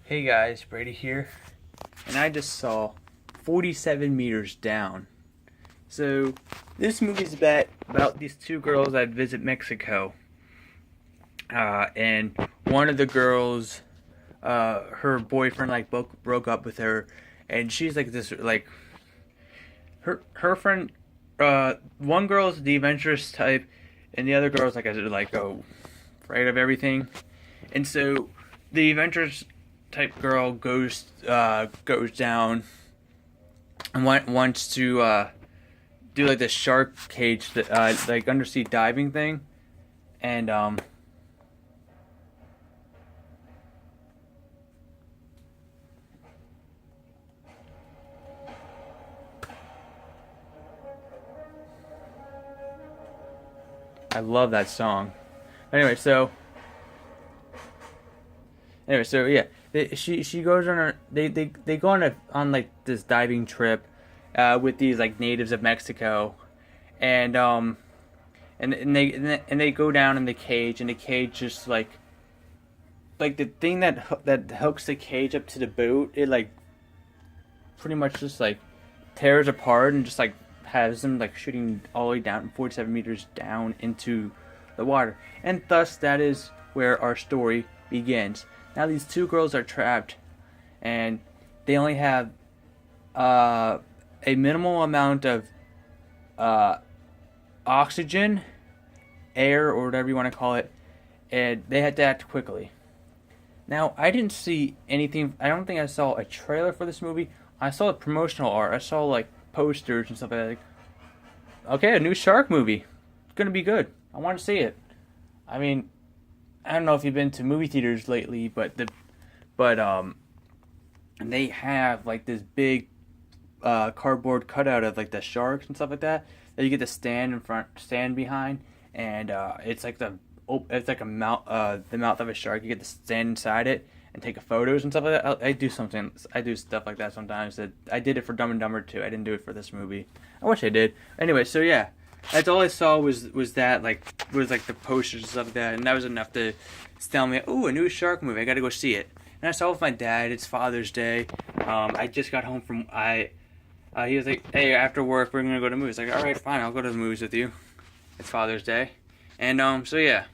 Hey guys, Brady here, and I just saw 47 meters down. So, this movie is about these two girls that visit Mexico. And one of the girls, her boyfriend broke up with her, and she's like this her friend. One girl's the adventurous type, and the other girl's afraid of everything. And so, the adventurous type girl goes down and wants to do like the shark cage, like undersea diving thing, and I love that song. Anyway, so yeah, she goes on they go on like this diving trip, with these like natives of Mexico, and they go down in the cage, and the cage just like the thing that hooks the cage up to the boat, it like pretty much just like tears apart and just like has them like shooting all the way down 47 meters down into the water, and thus that is where our story begins. Now these two girls are trapped, and they only have a minimal amount of oxygen, air, or whatever you want to call it, and they had to act quickly. Now, I didn't see anything. I don't think I saw a trailer for this movie. I saw promotional art. I saw like posters and stuff like that. Like, okay, a new shark movie. It's gonna be good. I want to see it. I mean, I don't know if you've been to movie theaters lately, but they have like this big cardboard cutout of like the sharks and stuff like that you get to stand behind, and it's like the mouth of a shark. You get to stand inside it and take photos and stuff like that. I do stuff like that sometimes. That I did it for Dumb and Dumber too. I didn't do it for this movie. I wish I did. Anyway, so yeah, that's all I saw was the posters and stuff like that, and that was enough to tell me, oh, a new shark movie. I got to go see it. And I saw it with my dad. It's Father's Day. I just got home from he was like, hey, after work we're gonna go to movies. Like, all right, fine, I'll go to the movies with you. It's Father's Day, and so yeah.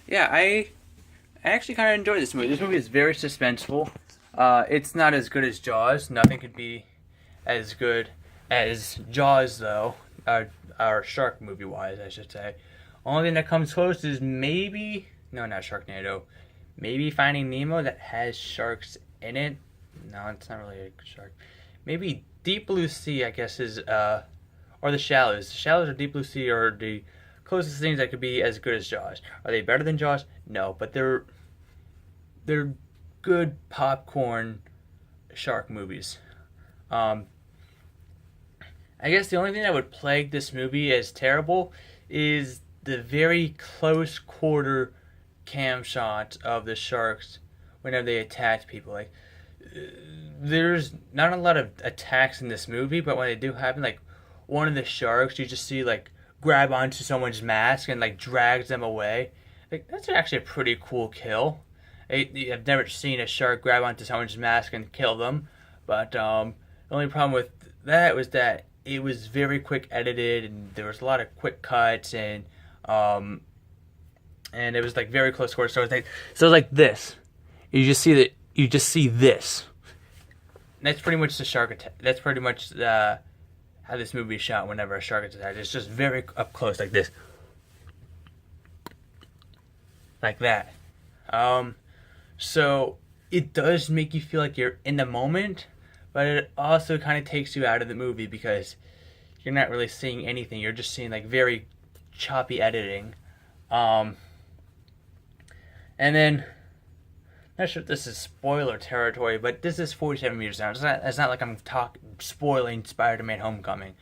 Yeah, I actually kind of enjoyed this movie. This movie is very suspenseful. It's not as good as Jaws. Nothing could be as good as Jaws, though. Our shark movie wise, I should say. Only thing that comes close is maybe not Sharknado. Maybe Finding Nemo, that has sharks in it. No, it's not really a shark. Maybe Deep Blue Sea, I guess, is or The Shallows. The Shallows or Deep Blue Sea are the closest things that could be as good as Jaws. Are they better than Jaws? No, but they're good popcorn shark movies. I guess the only thing that would plague this movie as terrible is the very close quarter cam shots of the sharks whenever they attack people. Like, there's not a lot of attacks in this movie, but when they do happen, like one of the sharks, you just see like grab onto someone's mask and like drags them away. Like, that's actually a pretty cool kill. I've never seen a shark grab onto someone's mask and kill them, but the only problem with that was that it was very quick edited, and there was a lot of quick cuts, and it was like very close quarters. So it's like this. You just see that. You just see this. And that's pretty much the shark attack. That's pretty much how this movie is shot. Whenever a shark is attacked, it's just very up close, like this, like that. So it does make you feel like you're in the moment, but it also kind of takes you out of the movie because you're not really seeing anything. You're just seeing like very choppy editing. And then, not sure if this is spoiler territory, but this is 47 meters down. It's not like I'm spoiling Spider-Man Homecoming.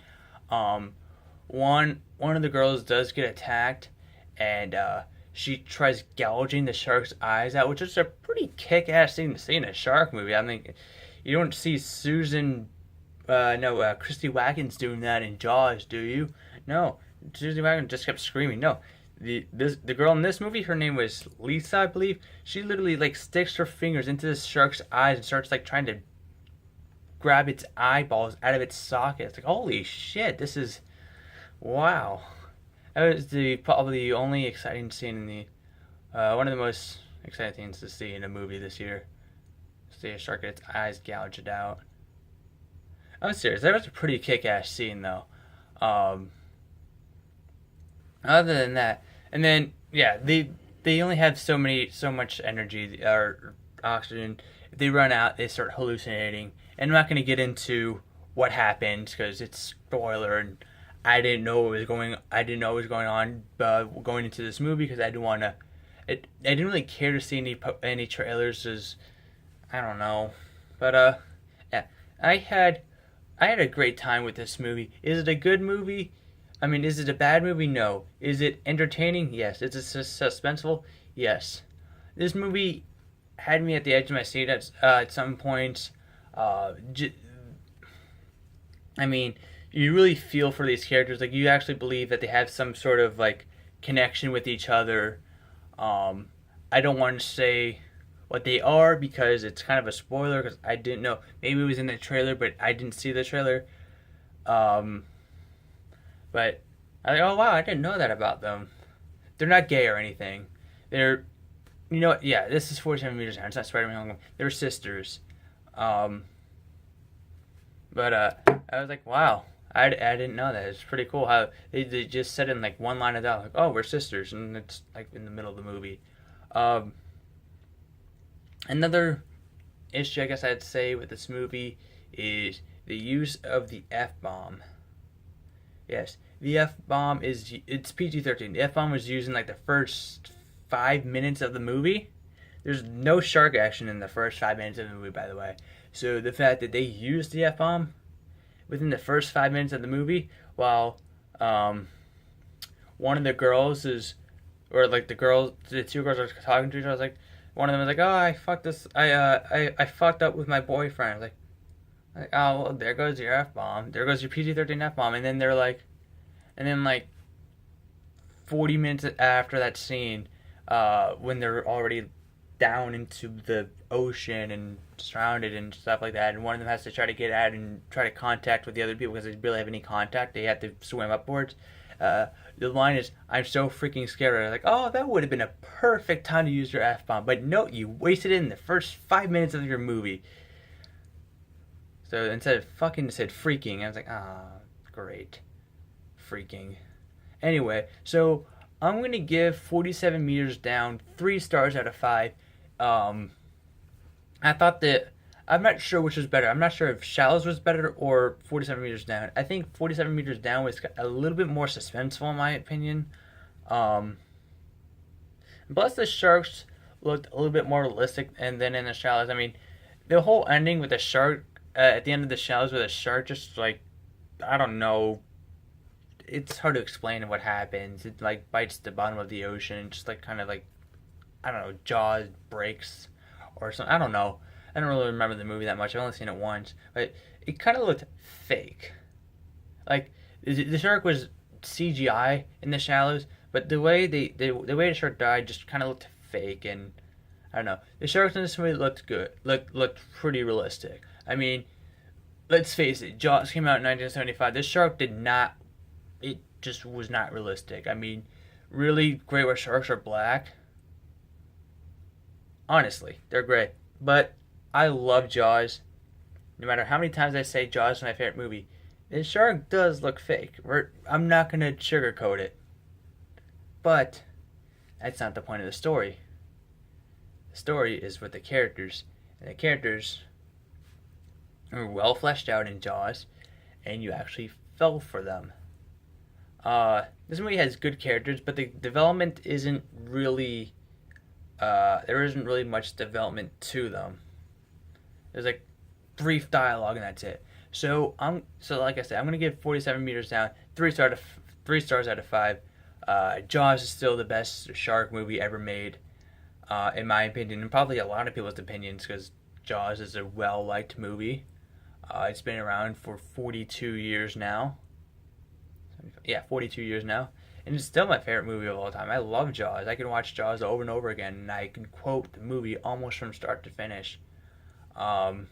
One of the girls does get attacked, and she tries gouging the shark's eyes out, which is a pretty kick-ass thing to see in a shark movie. I mean, you don't see Christy Watkins doing that in Jaws, do you? No, Susie Watkins just kept screaming. No, The girl in this movie, her name was Lisa, I believe. She literally like sticks her fingers into the shark's eyes and starts like trying to grab its eyeballs out of its socket. It's like, holy shit, this is wow. That was the probably the only exciting scene in the one of the most exciting things to see in a movie this year. See a shark get its eyes gouged out. I'm serious. That was a pretty kick-ass scene though. Um, Other than that, and then yeah, they only have so much energy or oxygen. If they run out, they start hallucinating. And I'm not going to get into what happens because it's spoiler, and I didn't know what was going on going into this movie because I didn't want to. I didn't really care to see any trailers. As I don't know, but yeah, I had I had a great time with this movie. Is it a good movie? I mean, is it a bad movie? No. Is it entertaining? Yes. Is it suspenseful? Yes. This movie had me at the edge of my seat at some points. J- I mean, you really feel for these characters. Like, you actually believe that they have some sort of, like, connection with each other. Um, I don't want to say what they are because it's kind of a spoiler because I didn't know. Maybe it was in the trailer, but I didn't see the trailer. Um, but I was like, oh wow, I didn't know that about them. They're not gay or anything. They're, you know what? Yeah, this is 47 meters down. It's not Spider-Man Homecoming. They're sisters. Um, but I was like, wow, I didn't know that. It's pretty cool how they just said in like one line of dialogue, like, oh, we're sisters, and it's like in the middle of the movie. Um, Another issue I guess I'd say with this movie is the use of the F bomb. Yes, the F bomb it's PG-13. The F bomb was used in like the first 5 minutes of the movie. There's no shark action in the first 5 minutes of the movie, by the way. So the fact that they used the F bomb within the first 5 minutes of the movie, while um, one of the girls is, or like the two girls are talking to each other, I was like, one of them was like, oh, I fucked this, I fucked up with my boyfriend. I was like, oh, well, there goes your F bomb. There goes your PG-13 F bomb. And then they're like, and then like 40 minutes after that scene, when they're already down into the ocean and surrounded and stuff like that, and one of them has to try to get out and try to contact with the other people because they barely have any contact. They have to swim upwards. The line is, "I'm so freaking scared." I'm like, oh, that would have been a perfect time to use your F bomb, but no, you wasted it in the first 5 minutes of your movie. So instead of fucking, it said freaking. I was like, ah, great, freaking. Anyway, so I'm gonna give 47 meters down 3 stars out of 5. Um, I thought that I'm not sure which was better. I'm not sure if Shallows was better or 47 meters down. I think 47 meters down was a little bit more suspenseful in my opinion. Um, Plus the sharks looked a little bit more realistic, and then in the Shallows, I mean, the whole ending with the shark at the end of the Shallows with a shark just like I don't know. It's hard to explain what happens. It like bites the bottom of the ocean, just like kind of like I don't know, Jaws breaks or something. I don't know. I don't really remember the movie that much. I've only seen it once, but it kind of looked fake. Like the shark was CGI in the Shallows, but the way the shark died just kind of looked fake, and I don't know. The sharks in this movie looked good, looked pretty realistic. I mean, let's face it, Jaws came out in 1975. This shark did not. It just was not realistic. I mean, really great where sharks are black. Honestly, they're great. But I love Jaws. No matter how many times I say Jaws is my favorite movie, this shark does look fake. I'm not going to sugarcoat it. But that's not the point of the story. The story is with the characters. And the characters are well fleshed out in Jaws, and you actually fell for them. This movie has good characters, but the development isn't really. There isn't really much development to them. There's like brief dialogue and that's it. So like I said, I'm gonna give 47 meters down 3 stars out of 5. Jaws is still the best shark movie ever made, in my opinion, and probably a lot of people's opinions because Jaws is a well liked movie. It's been around for 42 years now. Yeah, 42 years now. And it's still my favorite movie of all time. I love Jaws. I can watch Jaws over and over again, and I can quote the movie almost from start to finish. Um,